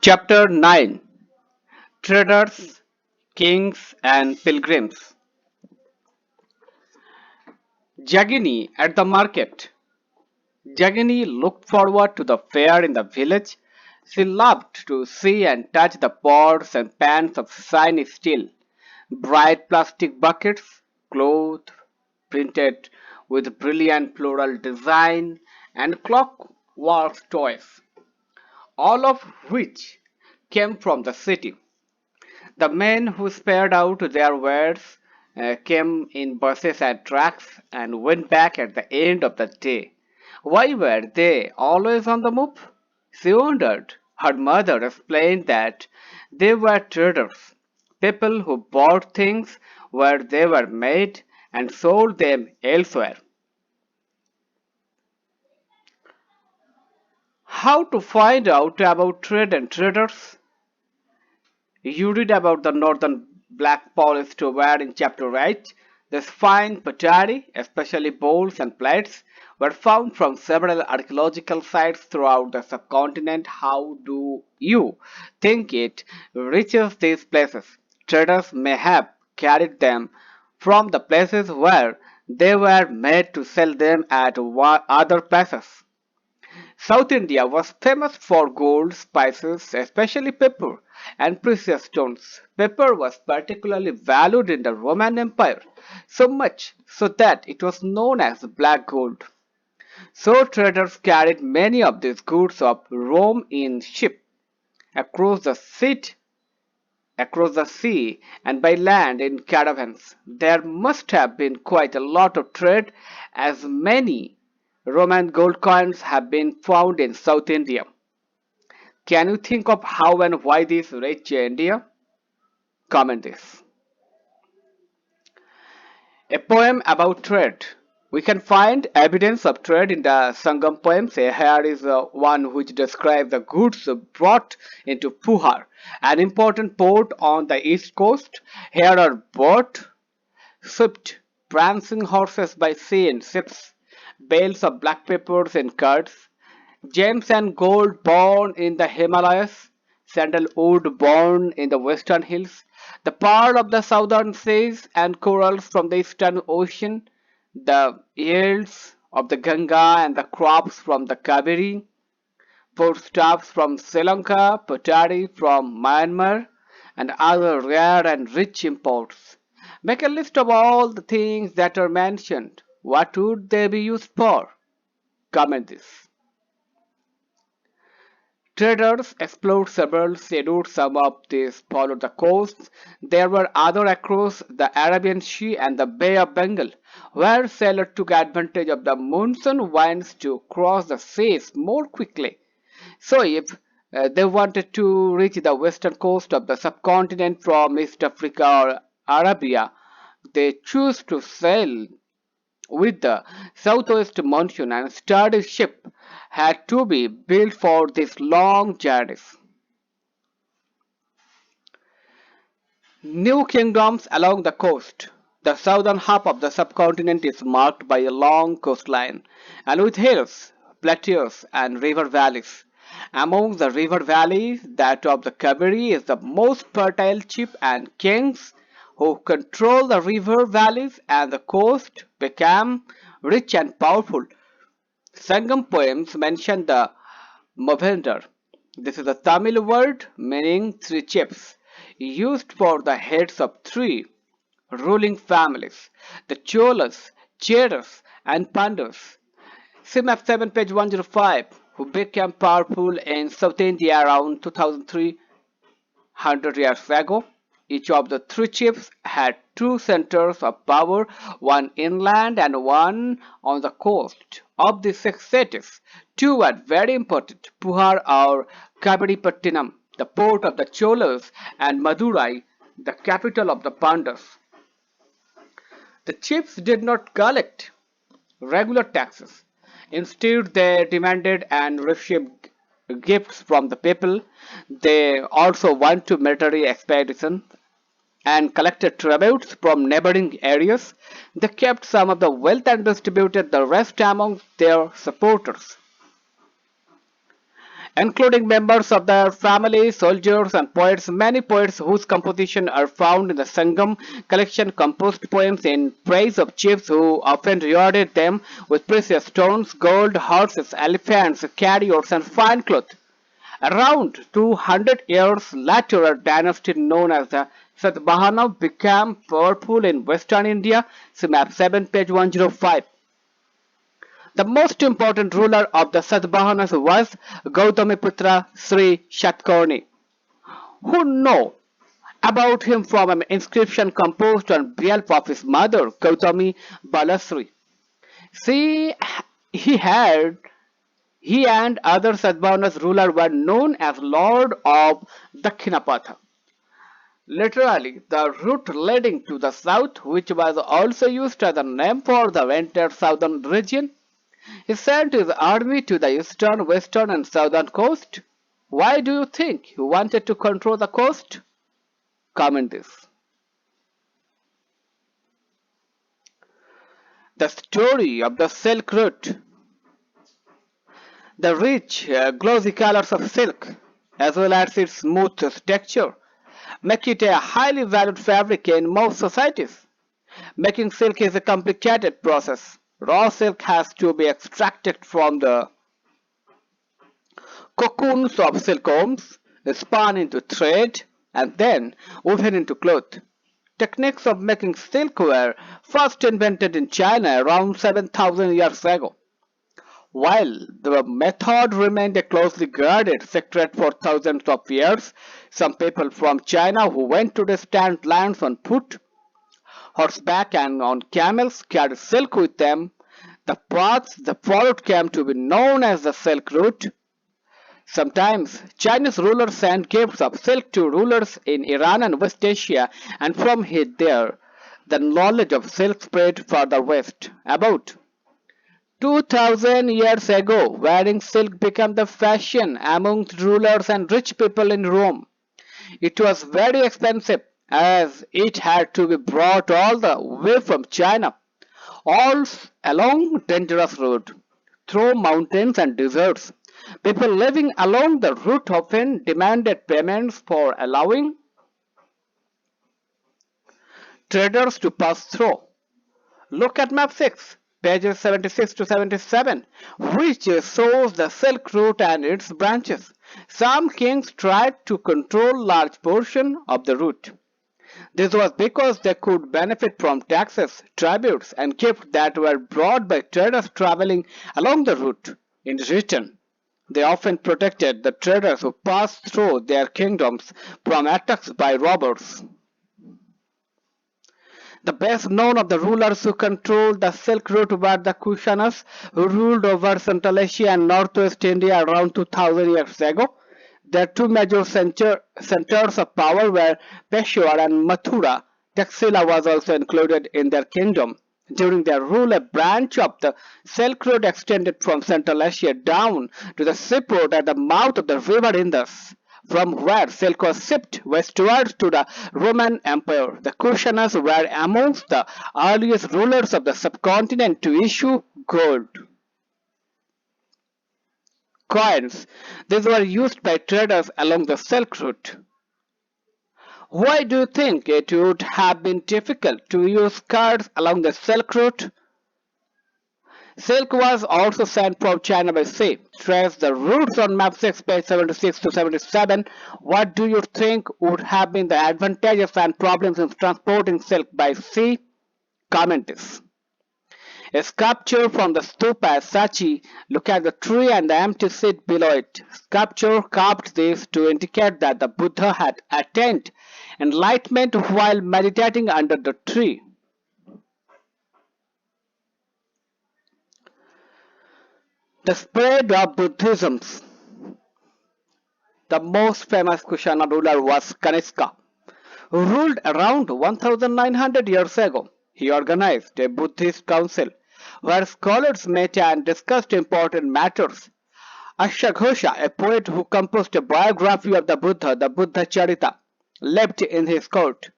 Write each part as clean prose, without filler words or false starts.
Chapter 9. Traders, Kings and Pilgrims. Jagini at the market. Jagini looked forward to the fair in the village. She loved to see and touch the pots and pans of shiny steel, bright plastic buckets, cloth printed with brilliant floral design, and clockwork toys, all of which came from the city. The men who spared out their wares came in buses and trucks and went back at the end of the day. Why were they always on the move? She wondered. Her mother explained that they were traders, people who bought things where they were made and sold them elsewhere. How to find out about trade and traders? You read about the northern black polished ware in chapter 8. This fine pottery, especially bowls and plates, were found from several archaeological sites throughout the subcontinent. How do you think it reaches these places? Traders may have carried them from the places where they were made to sell them at other places. South India was famous for gold, spices, especially pepper, and precious stones. Pepper was particularly valued in the Roman Empire, so much so that it was known as black gold. So traders carried many of these goods of Rome in ships across the sea, and by land in caravans. There must have been quite a lot of trade, as many Roman gold coins have been found in South India. Can you think of how and why this reached India? Comment this. A poem about trade. We can find evidence of trade in the Sangam poems. Here is one which describes the goods brought into Puhar, an important port on the east coast. Here are boats, swift, prancing horses by sea in ships, bales of black peppers in carts, gems and gold born in the Himalayas, sandalwood born in the western hills, the pearl of the southern seas and corals from the eastern ocean, the yields of the Ganga and the crops from the Kaveri, foodstuffs from Sri Lanka, pottery from Myanmar, and other rare and rich imports. Make a list of all the things that are mentioned. What would they be used for? Comment this. Traders explored several sea routes. Some of these followed the coast. There were others across the Arabian Sea and the Bay of Bengal, where sailors took advantage of the monsoon winds to cross the seas more quickly. So, if they wanted to reach the western coast of the subcontinent from East Africa or Arabia, they chose to sail with the southwest monsoon, and sturdy ships had to be built for these long journeys. New kingdoms along the coast. The southern half of the subcontinent is marked by a long coastline and with hills, plateaus, and river valleys. Among the river valleys, that of the Kaveri is the most fertile. Chief and kings who control the river valleys and the coast became rich and powerful. Sangam poems mention the Movender. This is a Tamil word meaning three chiefs, used for the heads of three ruling families, the Cholas, Cheras, and Pandavas. See map 7, page 105, who became powerful in South India around 2300 years ago. Each of the three chiefs had two centers of power, one inland and one on the coast. Of the six cities, two were very important: Puhar or Kaviripattinam, the port of the Cholas, and Madurai, the capital of the Pandavas. The chiefs did not collect regular taxes. Instead, they demanded and received gifts from the people. They also went to military expeditions and collected tributes from neighboring areas. They kept some of the wealth and distributed the rest among their supporters. including members of their families, soldiers, and poets. Many poets whose compositions are found in the Sangam collection composed poems in praise of chiefs who often rewarded them with precious stones, gold, horses, elephants, carriers, and fine cloth. Around 200 years later, a dynasty known as the Satavahana became powerful in western India. See map 7, page 105. The most important ruler of the Satavahanas was Gautamiputra Sri Shatkarni. Who know about him from an inscription composed on behalf of his mother, Gautami Balasri. See, he had he and other Satavahanas rulers were known as Lord of Dakshinapatha, literally the route leading to the south, which was also used as a name for the entire southern region. He sent his army to the eastern, western, and southern coast. Why do you think he wanted to control the coast? Comment this. The story of the Silk Route. The rich, glossy colors of silk, as well as its smooth texture, make it a highly valued fabric in most societies. Making silk is a complicated process. Raw silk has to be extracted from the cocoons of silkworms, spun into thread, and then woven into cloth. Techniques of making silk were first invented in China around 7,000 years ago. While the method remained a closely guarded secret for thousands of years, some people from China who went to distant lands on foot, horseback, and on camels carried silk with them. The paths they followed came to be known as the Silk Route. Sometimes Chinese rulers sent gifts of silk to rulers in Iran and West Asia, and from there the knowledge of silk spread further west. About 2000 years ago, wearing silk became the fashion among rulers and rich people in Rome. It was very expensive as it had to be brought all the way from China, all along dangerous road, through mountains and deserts. People living along the route often demanded payments for allowing traders to pass through. Look at map 6, pages 76 to 77, which shows the Silk Route and its branches. Some kings tried to control large portion of the route. This was because they could benefit from taxes, tributes, and gifts that were brought by traders traveling along the route. In return, they often protected the traders who passed through their kingdoms from attacks by robbers. The best known of the rulers who controlled the Silk Route were the Kushanas, who ruled over Central Asia and Northwest India around 2000 years ago. Their two major centers of power were Peshawar and Mathura. Taxila was also included in their kingdom. During their rule, a branch of the Silk Road extended from Central Asia down to the seaport at the mouth of the river Indus, from where silk was shipped westward to the Roman Empire. The Kushanas were amongst the earliest rulers of the subcontinent to issue gold coins. These were used by traders along the Silk Route. Why do you think it would have been difficult to use cards along the Silk Route? Silk was also sent from China by sea. Trace the routes on map 6, page 76 to 77. What do you think would have been the advantages and problems in transporting silk by sea? Comment this. A sculpture from the stupa at Sachi. Look at the tree and the empty seat below it. Sculpture carved this to indicate that the Buddha had attained enlightenment while meditating under the tree. The spread of Buddhism. The most famous Kushana ruler was Kanishka, who ruled around 1900 years ago. He organized a Buddhist council where scholars met and discussed important matters. Ashaghosha, a poet who composed a biography of the Buddha Charita, lived in his court.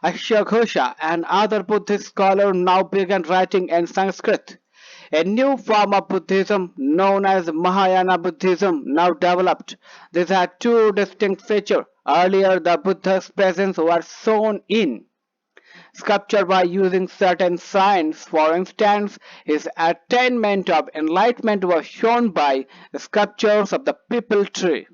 Ashaghosha and other Buddhist scholars now began writing in Sanskrit. A new form of Buddhism known as Mahayana Buddhism now developed. This had two distinct features. Earlier, the Buddha's presence was shown in sculpture by using certain signs. For instance, his attainment of enlightenment was shown by sculptures of the peepal tree.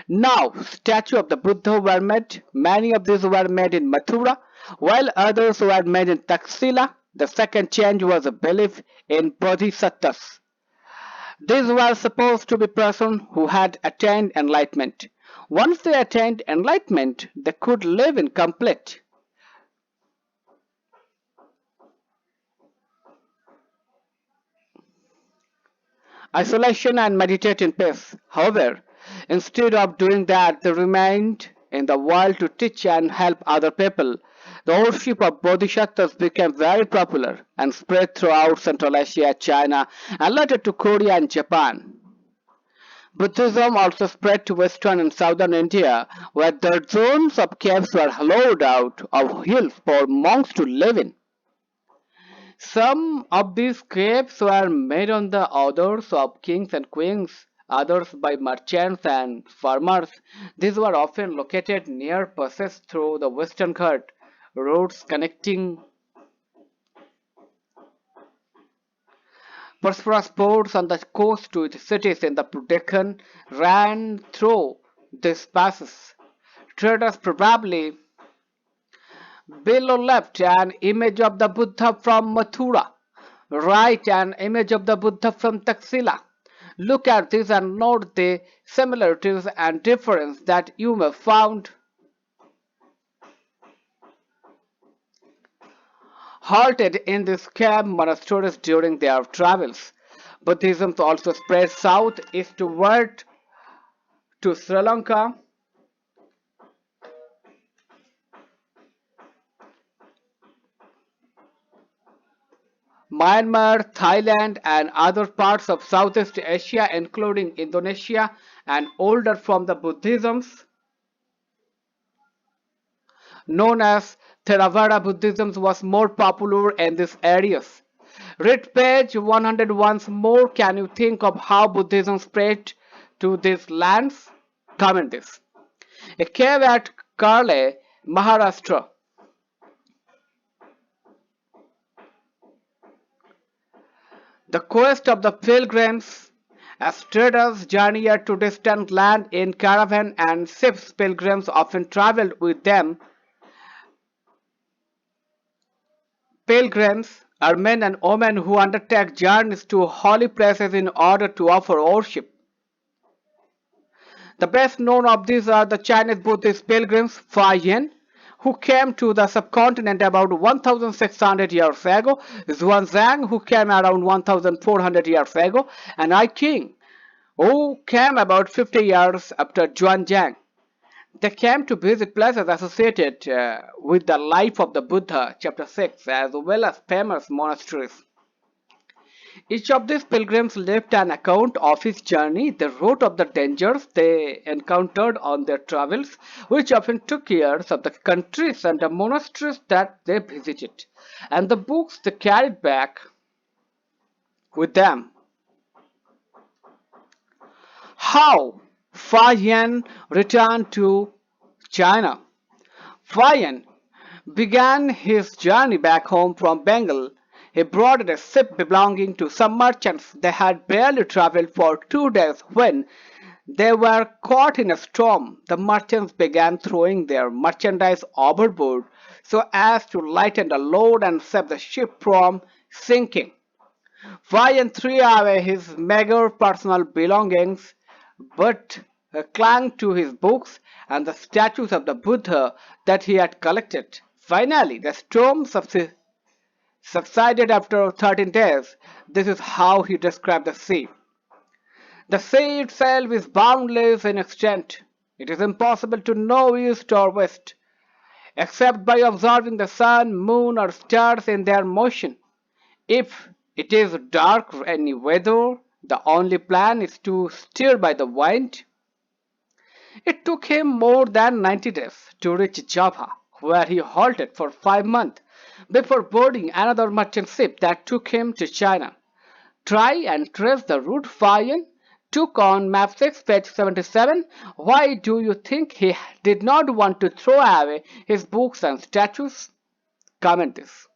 Now, statues of the Buddha were made. Many of these were made in Mathura, while others were made in Taxila. The second change was a belief in bodhisattvas. These were supposed to be persons who had attained enlightenment. Once they attained enlightenment, they could live in complete isolation and meditate in peace. However, instead of doing that, they remained in the world to teach and help other people. The worship of bodhisattvas became very popular and spread throughout Central Asia, China, and later to Korea and Japan. Buddhism also spread to western and southern India, where dozens of caves were hollowed out of hills for monks to live in. Some of these caves were made on the orders of kings and queens, others by merchants and farmers. These were often located near passes through the Western Ghat, roads connecting prosperous ports on the coast to the cities in the Deccan ran through these passes. Traders probably below left an image of the Buddha from Mathura, right an image of the Buddha from Taxila. Look at this and note the similarities and difference that you may found. Halted in these cave monasteries during their travels. Buddhism also spread southeastward to Sri Lanka, Myanmar, Thailand, and other parts of Southeast Asia, including Indonesia, and older form of Buddhism known as Theravada Buddhism was more popular in these areas. Read page 100 once more. Can you think of how Buddhism spread to these lands? Comment this. A cave at Karle, Maharashtra. The quest of the pilgrims, as traders journeyed to distant land in caravan and ships, pilgrims often traveled with them. Pilgrims are men and women who undertake journeys to holy places in order to offer worship. The best known of these are the Chinese Buddhist pilgrims, Fa-Yin, who came to the subcontinent about 1600 years ago, Xuanzang, who came around 1400 years ago, and I King, who came about 50 years after Xuanzang. They came to visit places associated with the life of the Buddha, chapter 6, as well as famous monasteries. Each of these pilgrims left an account of his journey. They wrote of the dangers they encountered on their travels, which often took years, of the countries and the monasteries that they visited, and the books they carried back with them. How Fa-Yin returned to China. Fa-Yin began his journey back home from Bengal. He boarded a ship belonging to some merchants. They had barely traveled for 2 days when they were caught in a storm. The merchants began throwing their merchandise overboard so as to lighten the load and save the ship from sinking. Fayan threw away his meager personal belongings but clung to his books and the statues of the Buddha that he had collected. Finally, the storm subsided after 13 days. This is how he described the sea. The sea itself is boundless in extent. It is impossible to know east or west, except by observing the sun, moon, or stars in their motion. If it is dark rainy weather, the only plan is to steer by the wind. It took him more than 90 days to reach Java, where he halted for 5 months before boarding another merchant ship that took him to China. Try and trace the route Fayan took on map 6, page 77. Why do you think he did not want to throw away his books and statues? Comment this.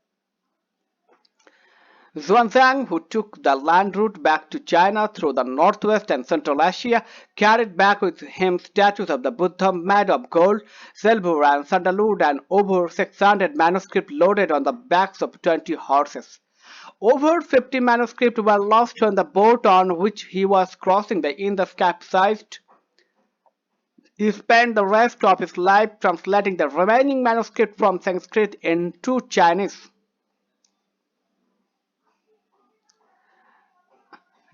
Xuanzang, who took the land route back to China through the northwest and central Asia, carried back with him statues of the Buddha made of gold, silver, and sandalwood, and over 600 manuscripts loaded on the backs of 20 horses. Over 50 manuscripts were lost on the boat on which he was crossing the Indus capsized. He spent the rest of his life translating the remaining manuscript from Sanskrit into Chinese.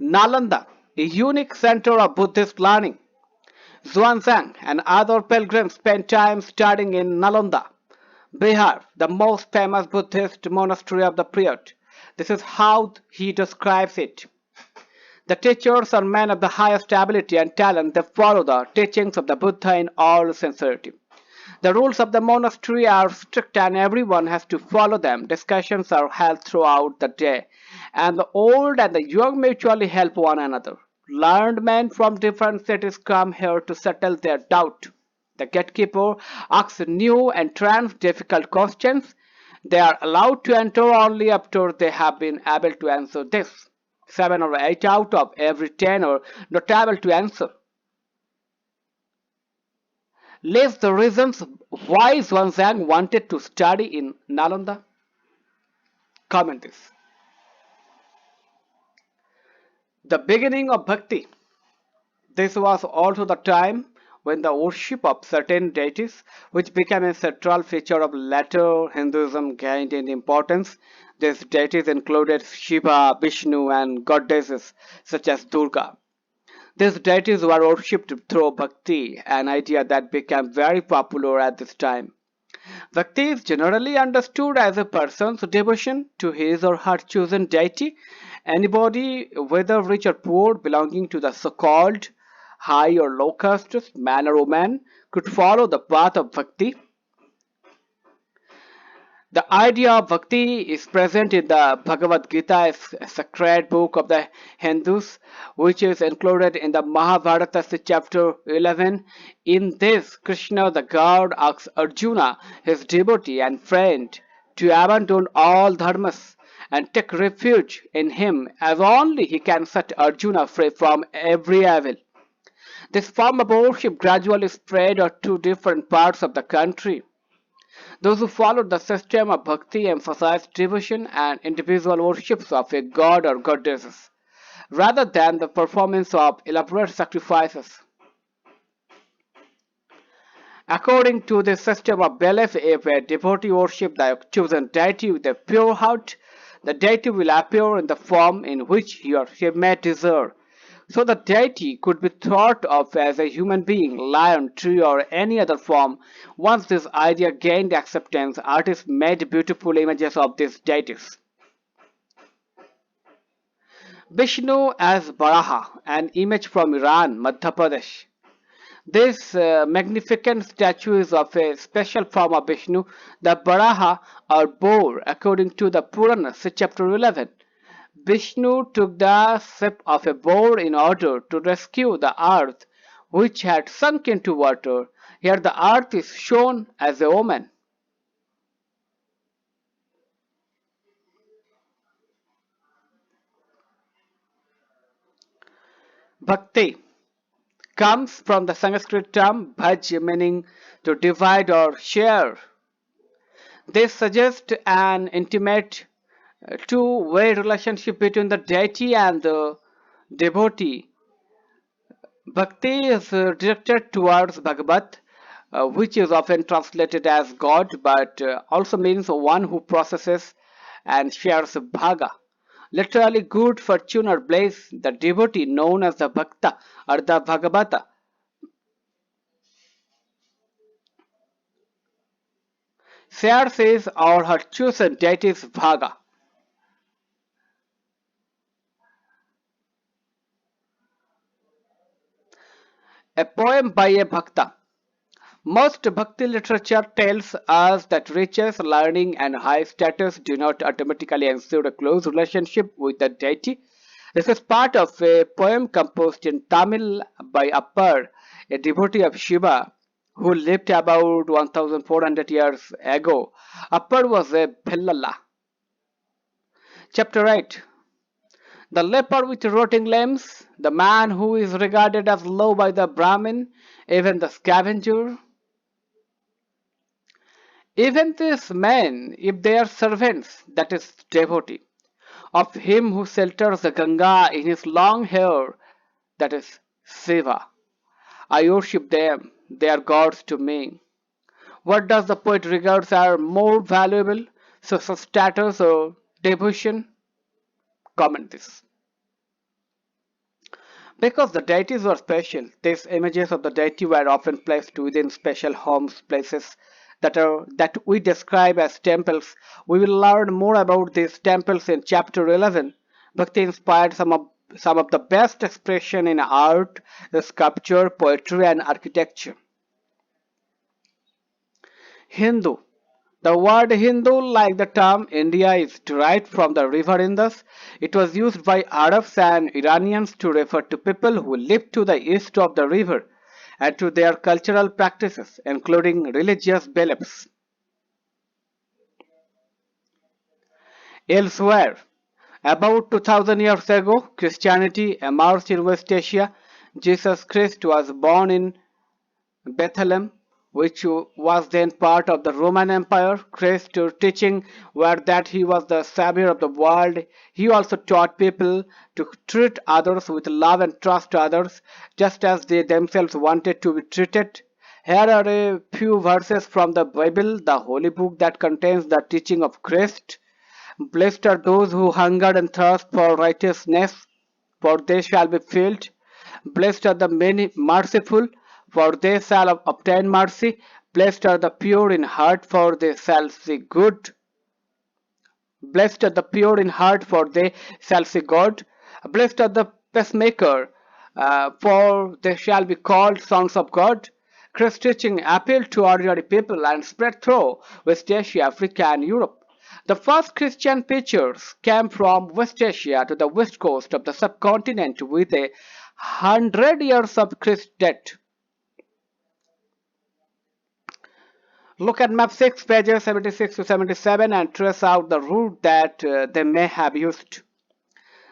Nalanda, a unique center of Buddhist learning. Xuanzang and other pilgrims spent time studying in Nalanda, Bihar, the most famous Buddhist monastery of the period. This is how he describes it. The teachers are men of the highest ability and talent. They follow the teachings of the Buddha in all sincerity. The rules of the monastery are strict and everyone has to follow them. Discussions are held throughout the day, and the old and the young mutually help one another. Learned men from different cities come here to settle their doubt. The gatekeeper asks new entrants difficult questions. They are allowed to enter only after they have been able to answer this. 7 or 8 out of every 10 are not able to answer. List the reasons why Xuanzang wanted to study in Nalanda. Comment this. The beginning of Bhakti. This was also the time when the worship of certain deities, which became a central feature of later Hinduism, gained in importance. These deities included Shiva, Vishnu, and goddesses such as Durga. These deities were worshipped through bhakti, an idea that became very popular at this time. Bhakti is generally understood as a person's devotion to his or her chosen deity. Anybody, whether rich or poor, belonging to the so-called high or low castes, man or woman, could follow the path of bhakti. The idea of bhakti is present in the Bhagavad Gita, a sacred book of the Hindus, which is included in the Mahabharata chapter 11. In this, Krishna the God asks Arjuna, his devotee and friend, to abandon all dharmas and take refuge in him, as only he can set Arjuna free from every evil. This form of worship gradually spread to different parts of the country. Those who followed the system of bhakti emphasized devotion and individual worships of a god or goddesses, rather than the performance of elaborate sacrifices. According to this system of belief, if a devotee worships the chosen deity with a pure heart, the deity will appear in the form in which he or she may desire. So the deity could be thought of as a human being, lion, tree, or any other form. Once this idea gained acceptance, artists made beautiful images of these deities. Vishnu as Baraha, an image from Iran, Madhya Pradesh. This magnificent statue is of a special form of Vishnu, the Baraha or boar, according to the Puranas, chapter 11. Vishnu took the shape of a boar in order to rescue the earth, which had sunk into water. Here the earth is shown as a woman. Bhakti comes from the Sanskrit term bhaj, meaning to divide or share. This suggests an intimate two-way relationship between the deity and the devotee. Bhakti is directed towards Bhagavat, which is often translated as God, but also means one who possesses and shares bhaga. Literally good fortune or bliss. The devotee known as the Bhakta or the Bhagavata shares his or her chosen deity's bhaga. A poem by a Bhakta. Most bhakti literature tells us that riches, learning, and high status do not automatically ensure a close relationship with the deity. This is part of a poem composed in Tamil by Appar, a devotee of Shiva who lived about 1400 years ago. Appar was a Bhillala. Chapter 8. The leper with rotting limbs, the man who is regarded as low by the Brahmin, even the scavenger. Even these men, if they are servants, that is devotee, of him who shelters the Ganga in his long hair, that is Shiva. I worship them, they are gods to me. What does the poet regards are more valuable, social status or devotion? Comment this. Because the deities were special, these images of the deity were often placed within special homes, places that we describe as temples. We will learn more about these temples in chapter 11. Bhakti inspired some of the best expression in art, sculpture, poetry, and architecture. Hindu. The word Hindu, like the term India, is derived from the river Indus. It was used by Arabs and Iranians to refer to people who lived to the east of the river and to their cultural practices, including religious beliefs. Elsewhere, about 2000 years ago, Christianity emerged in West Asia. Jesus Christ was born in Bethlehem, which was then part of the Roman Empire. Christ's teaching were that he was the savior of the world. He also taught people to treat others with love and trust others, just as they themselves wanted to be treated. Here are a few verses from the Bible, the holy book that contains the teaching of Christ. Blessed are those who hunger and thirst for righteousness, for they shall be filled. Blessed are the many merciful, for they shall obtain mercy. Blessed are the pure in heart, for they shall see good. Blessed are the pure in heart, for they shall see God. Blessed are the pacemaker, for they shall be called sons of God. Christ's teaching appealed to ordinary people and spread through West Asia, Africa, and Europe. The first Christian preachers came from West Asia to the west coast of the subcontinent with 100 years of Christ's death. Look at map 6, pages 76 to 77 and trace out the route that they may have used.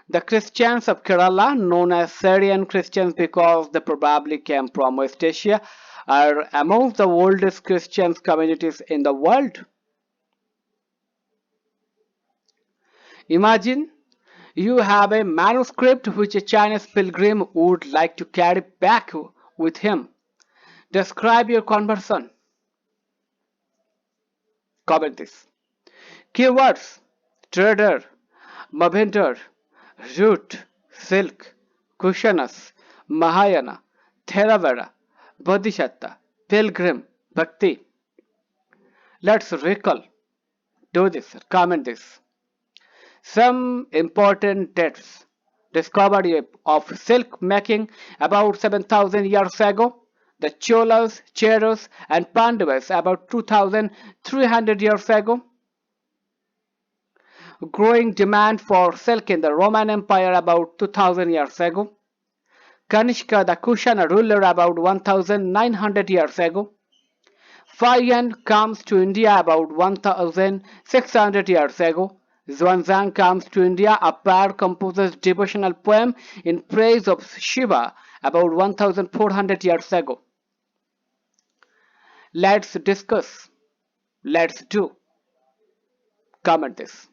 The Christians of Kerala, known as Syrian Christians because they probably came from West Asia, are among the oldest Christian communities in the world. Imagine you have a manuscript which a Chinese pilgrim would like to carry back with him. Describe your conversion. Comment this. Keywords: trader, Mabhinder, root, silk, Kushanas, Mahayana, Theravada, Bodhisattva, pilgrim, bhakti. Let's recall. Do this. Comment this. Some important dates. Discovery of silk making about 7,000 years ago. The Cholas, Cheras, and Pandavas about 2,300 years ago. Growing demand for silk in the Roman Empire about 2,000 years ago. Kanishka, the Kushana ruler, about 1,900 years ago. Fayan comes to India about 1,600 years ago. Xuanzang comes to India. Appar composes devotional poem in praise of Shiva about 1,400 years ago. Let's discuss. Let's do. Comment this.